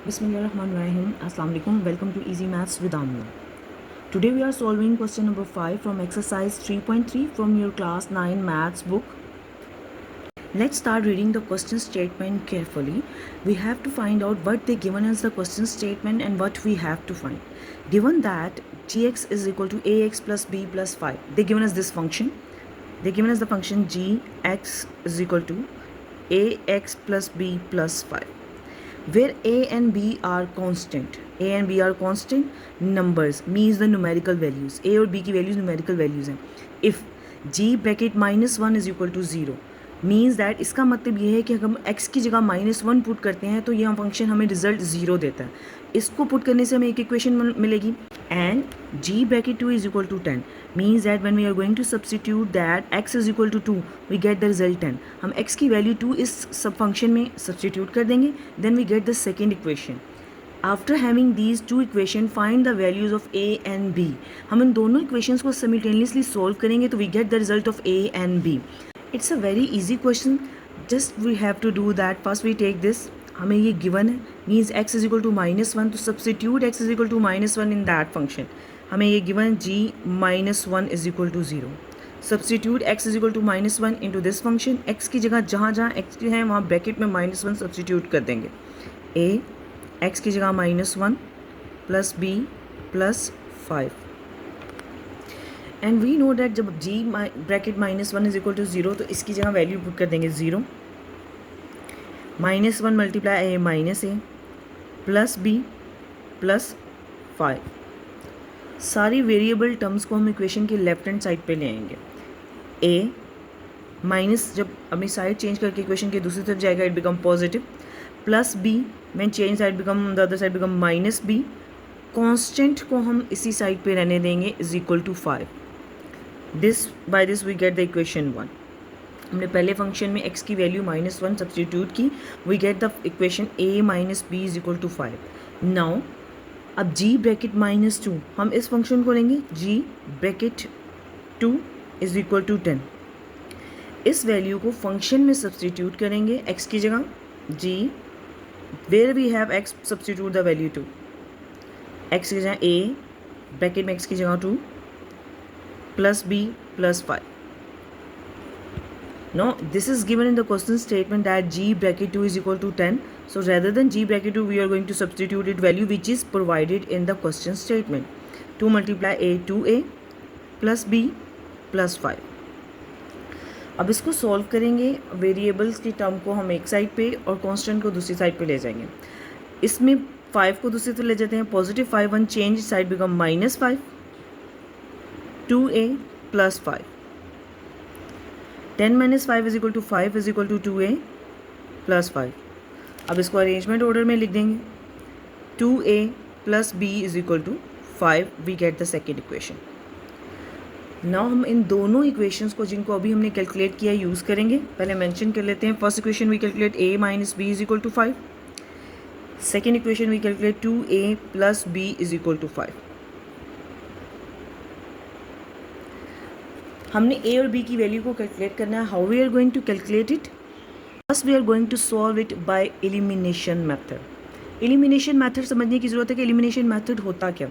Bismillahirrahmanirrahim. Assalamu alaikum. Welcome to Easy Maths with Amna. Today we are solving question number 5 from exercise 3.3 from your class 9 maths book. Let's start reading the question statement carefully. We have to find out what they given us the question statement and what we have to find. Given that gx is equal to ax plus b plus 5. They given us this function. They given us the function gx is equal to ax plus b plus 5. Where a and b are constant. A and b are constant numbers means the numerical values. A और b की values numerical values हैं. If g bracket -1 is equal to 0 means that इसका मतलब ये है कि अगर हम x की जगह -1 पुट करते हैं तो यह फंक्शन हमें रिजल्ट 0 देता है. इसको पुट करने से हमें एक इक्वेशन मिलेगी and g bracket 2 is equal to 10 means that when we are going to substitute that x is equal to 2 we get the result 10. हम x की वैल्यू 2 इस सब फंक्शन में सब्सटीट्यूट कर देंगे then we get the second equation. After having these two equation find the values of a and b. हम इन दोनों equations को simultaneously solve करेंगे तो we get the result of a and b. It's a very easy question. Just we have to do that. First we take this. हमें ये given है means x is equal to -1 तो substitute x is equal to -1 in that function. हमें ये given g -1 is equal to 0. Substitute x is equal to -1 into this function. x की जगह जहाँ जहाँ x है वहाँ ब्रैकेट में -1 substitute कर देंगे. a x की जगह -1 plus b plus 5. And we know that जब g bracket -1 is equal to 0 तो इसकी जगह वैल्यू पुट कर देंगे 0. -1 multiply a minus A plus b plus 5. सारी वेरिएबल टर्म्स को हम इक्वेशन के लेफ्ट हैंड साइड पे ले आएंगे. a माइनस जब अपनी साइड चेंज करके इक्वेशन के दूसरी तरफ जाएगा it become positive plus b when change side become the other side become minus b. Constant को हम इसी साइड पे रहने देंगे is equal to 5. By this we get the equation 1. हमने पहले फंक्शन में x की वैल्यू -1 सब्सटीट्यूट की we get the equation a minus b is equal to 5. Now अब g ब्रैकेट -2 हम इस फंक्शन को लेंगे g bracket 2 is equal to 10. इस वैल्यू को फंक्शन में सब्सटीट्यूट करेंगे x की जगह g where we have x substitute the value 2. x की जगह a ब्रैकेट में x की जगह 2 plus b plus 5. Now this is given in the question statement that g bracket 2 is equal to 10. So rather than g bracket 2 we are going to substitute it value which is provided in the question statement. 2 multiply a 2a plus b plus 5. अब इसको solve करेंगे. Variables की term को हम एक side पे और constant को दूसरी साइड पे ले जाएंगे. इसमें 5 को दूसरी तरफ ले जाते हैं. Positive 5 1 change side become -5 2a plus 5. 10 minus 5 is equal to 5 is equal to 2a plus 5. अब इसको अरेंजमेंट ऑर्डर में लिख देंगे. 2a plus b is equal to 5. We get the second equation. Now हम इन दोनों इक्वेशंस को जिनको अभी हमने कैलकुलेट किया यूज़ करेंगे. पहले मेंशन कर लेते हैं. First equation we calculate a minus b is equal to 5. Second equation we calculate 2a plus b is equal to 5. हमने a और b की वैल्यू को कैलकुलेट करना है. How we are going to calculate it. First we are going to solve it by elimination method. Elimination method समझने की ज़रूरत है कि एलिमिनेशन मेथड होता क्या.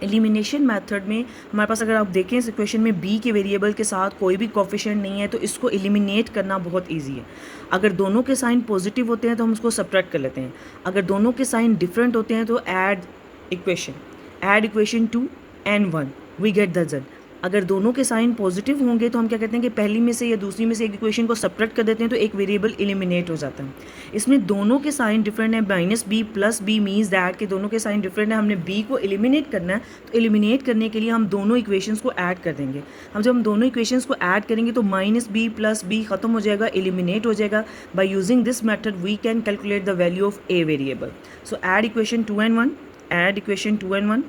एलिमिनेशन मेथड में हमारे पास अगर आप देखें इस इक्वेशन में b के वेरिएबल के साथ कोई भी कोफिशिएंट नहीं है तो इसको एलिमिनेट करना बहुत ईजी है. अगर दोनों के साइन पॉजिटिव होते हैं तो हम उसको सब्ट्रैक्ट कर लेते हैं. अगर दोनों के साइन डिफरेंट होते हैं तो add equation 2 and 1 we get the result. अगर दोनों के साइन पॉजिटिव होंगे तो हम क्या कहते हैं कि पहली में से या दूसरी में से एक इक्वेशन को सब्ट्रैक्ट कर देते हैं तो एक वेरिएबल एलिमिनेट हो जाता है. इसमें दोनों के साइन डिफरेंट है. -b plus b means that कि दोनों के साइन डिफरेंट है. हमने b को एलिमिनेट करना है तो एलिमिनेट करने के लिए हम दोनों इक्वेशंस को ऐड कर देंगे. जब हम दोनों इक्वेशंस को ऐड करेंगे तो -b प्लस b खत्म हो जाएगा, एलिमिनेट हो जाएगा. By using this method we can calculate the value of a variable. So add equation 2 and 1.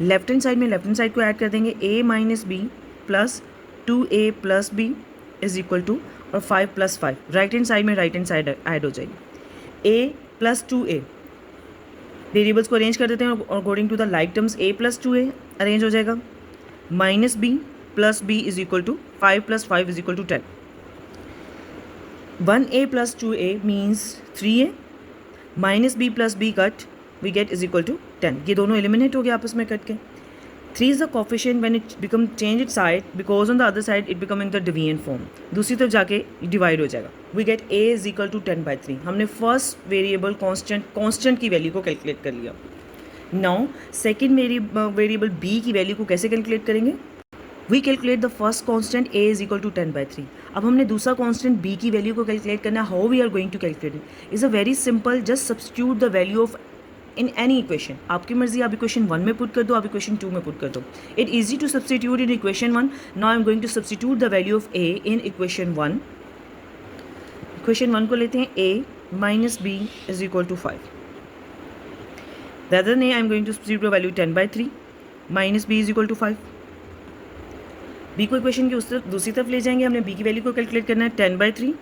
Left hand side को ऐड कर देंगे. a minus b plus 2a plus b is equal to और 5 plus 5. Right hand side add हो जाएगी. a plus 2a variables को arrange कर देते हैं और according to the like terms a plus 2a arrange हो जाएगा. Minus b plus b is equal to 5 plus 5 is equal to 10. 1a plus 2a means 3a minus b plus b cut we get is equal to 10. ये दोनों eliminate हो गए आपस में cut के. 3 is the coefficient when it become change its side because on the other side it become in the deviant form. दूसरी तरफ जाके डिवाइड हो जाएगा. We get a is equal to 10 by 3. हमने फर्स्ट वेरिएबल कांस्टेंट की value को calculate कर लिया. नाउ सेकेंड वेरिएबल b की वैल्यू को कैसे कैलकुलेट करेंगे? We calculate the first constant a is equal to 10 by 3. अब हमने दूसरा कांस्टेंट b की वैल्यू को कैलकुलेट करना है. How we are going to calculate it is a very simple. Just substitute the value of in any equation. आपकी मर्जी, आप इक्वेशन 1 में पुट कर दो, आप इक्वेशन 2 में पुट कर दो. It easy to substitute in equation 1. Now I am going to substitute the value of a in equation 1. Equation 1 को लेते हैं a minus b is equal to 5. The other ने I am going to substitute the value 10 by 3 minus b is equal to 5. b को equation की उस तरफ दूसरी तरफ ले जाएंगे. हमने b की वैल्यू को कैलकुलेट करना है 10 by 3.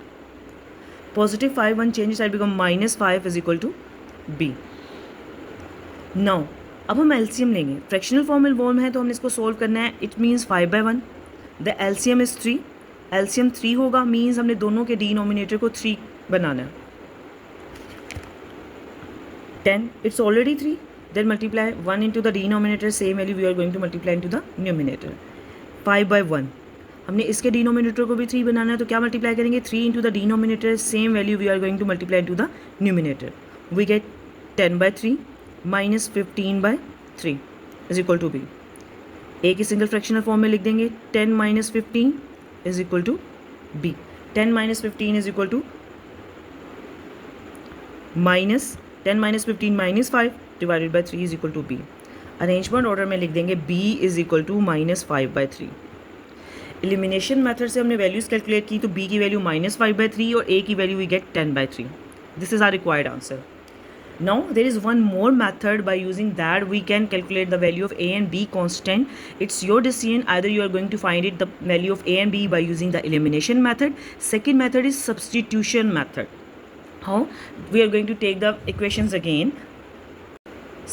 Positive 5 1 change side become minus 5 is equal to b. Now अब हम एलसीएम लेंगे. फ्रैक्शनल फॉर्म है तो हमने इसको सोल्व करना है. It means 5 by 1. The LCM is 3. LCM 3 होगा मीन्स हमने दोनों के डिनोमिनेटर को 3 बनाना है. 10 it's already 3. Then multiply 1 into the denominator. Same value we are going to multiply into the numerator. 5 by 1. हमने इसके डिनोमिनेटर को भी 3 बनाना है तो क्या मल्टीप्लाई करेंगे? 3 into the denominator. Same value we are going to multiply into the numerator. We get 10 by 3 minus 15 by 3 is equal to b. a की सिंगल फ्रैक्शनल फॉर्म में लिख देंगे 10 minus 15 is equal to b. 10 minus 15 is equal to minus 10 minus 15 minus 5 divided by 3 is equal to b. Arrangement order में लिख देंगे b is equal to minus 5 by 3. Elimination method से हमने values calculate की तो b की value minus 5 by 3 और a की value we get 10 by 3. This is our required answer. Now there is one more method by using that we can calculate the value of a and b constant. It's your decision, either you are going to find it the value of a and b by using the elimination method. Second method is substitution method. How? We are going to take the equations again.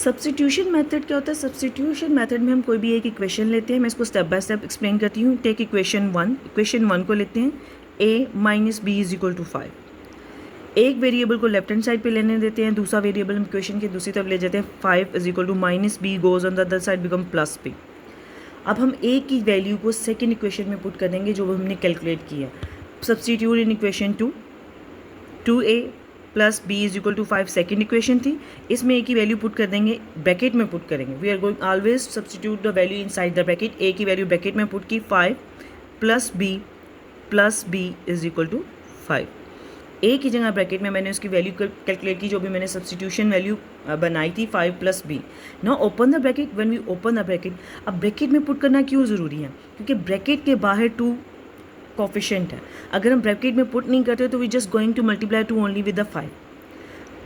Substitution method क्या होता है? Substitution method में हम कोई भी एक equation लेते हैं. मैं इसको स्टेप बाय स्टेप एक्सप्लेन करती हूँ. Take equation 1. इक्वेशन 1 को लेते हैं a minus b is equal to 5. एक वेरिएबल को लेफ्ट हैंड साइड पे लेने देते हैं, दूसरा वेरिएबल हम इक्वेशन की दूसरी तरफ ले जाते हैं. 5 is equal to minus b goes on the other side become plus b. अब हम a की वैल्यू को सेकेंड इक्वेशन में पुट कर देंगे जो हमने कैलकुलेट किया. Substitute in equation 2. 2a plus b is equal to 5 second equation थी. इसमें a की वैल्यू पुट कर देंगे, ब्रैकेट में पुट करेंगे. We are going always substitute the value inside the bracket. a की वैल्यू ब्रैकेट में पुट की 5 plus b is equal to 5. a की जगह ब्रैकेट में मैंने उसकी वैल्यू कैलकुलेट की जो भी मैंने सब्स्टिट्यूशन वैल्यू बनाई थी 5 plus b. Now open the bracket. When we open the bracket, अब ब्रैकेट में पुट करना क्यों ज़रूरी है? क्योंकि ब्रैकेट के बाहर 2 कोफिशिएंट है. अगर हम ब्रैकेट में पुट नहीं करते तो we just going to multiply 2 only with the 5.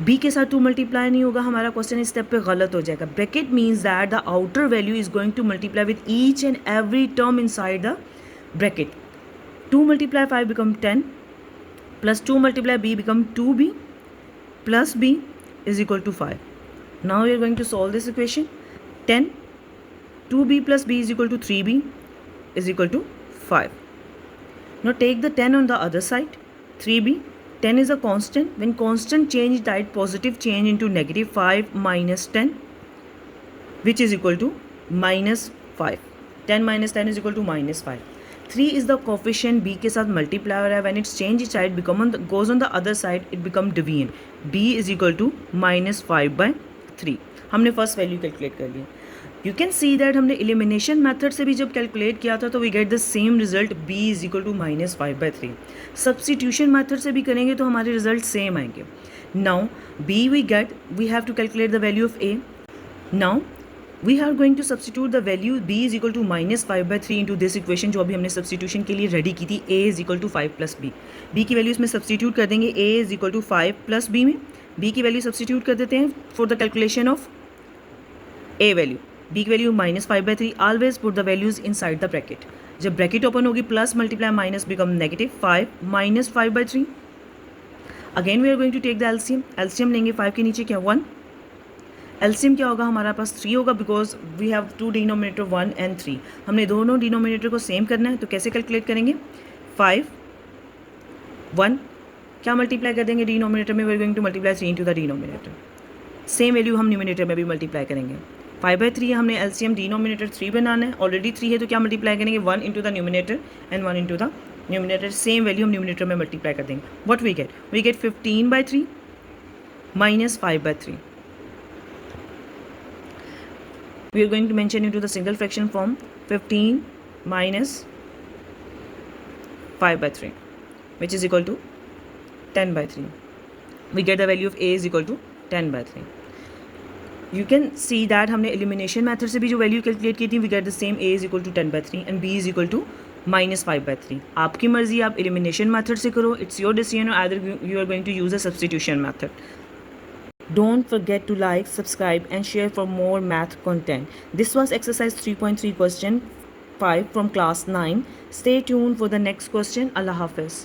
b के साथ 2 मल्टीप्लाई नहीं होगा. हमारा क्वेश्चन इस स्टेप पे गलत हो जाएगा. Bracket means that the outer value is going to multiply with each and every term in side the bracket. 2 multiply 5 become 10 plus 2 multiply b become 2b plus b is equal to 5. Now we are going to solve this equation. 10 2b plus b is equal to 3b is equal to 5. Now take the 10 on the other side. 3b, 10 is a constant. When constant change that positive change into negative 5 minus 10 which is equal to minus 5. 10 minus 10 is equal to minus 5. 3 is the coefficient b के साथ multiply हो रहा है. when its change its side goes on the other side it become deviant. b is equal to minus 5 by 3. हमने first value calculate कर लिया. You can see that हमने elimination method से भी जब कैलकुलेट किया था तो we get the same result b is equal to minus 5 by 3. Substitution method से भी करेंगे तो हमारे रिजल्ट सेम आएंगे. Now b we have to calculate the value of a. now we are going to substitute the value b is equal to minus 5 by 3 into this equation जो अभी हमने substitution के लिए रेडी की थी. a is equal to 5 plus b. b की value इसमें substitute कर देंगे. a is equal to 5 plus b में b की वैल्यू सब्स्टिट्यूट कर देते हैं for the calculation of a value. b की value minus 5 by 3. Always put the values inside the bracket. जब ब्रैकेट ओपन होगी plus multiply minus become negative 5 minus 5 by 3. Again we are going to take the LCM. LCM लेंगे 5 के नीचे क्या 1. LCM क्या होगा? हमारा पास 3 होगा because we have 2 denominator 1 and 3. हमने दोनों डिनोमिनेटर को सेम करना है तो कैसे कैलकुलेट करेंगे? 5 1 क्या मल्टीप्लाई कर देंगे डिनोमिनेटर में, we are going to multiply 3 into the denominator. Same value हम न्यूमिनेटर में भी मल्टीप्लाई करेंगे. 5/3 हमने एलसीएम डिनोमिनेटर 3 बनाना है, ऑलरेडी 3 है तो क्या मल्टीप्लाई करेंगे 1 into the numerator and 1 into the numerator. Same value हम न्यूमिनेटर में मल्टीप्लाई कर देंगे. What we get 15/3 minus 5/3. We are going to mention into the single fraction form 15 minus 5/3, which is equal to 10/3. We get the value of a is equal to 10/3. You can see that हमने elimination method से भी जो value calculate की थी, we get the same a is equal to 10/3 and b is equal to minus 5/3. आपकी मर्जी, आप elimination method से करो, it's your decision, or either you are going to use a substitution method. Don't forget to like, subscribe and share for more math content. This was exercise 3.3 question 5 from class 9. Stay tuned for the next question. Allah Hafiz.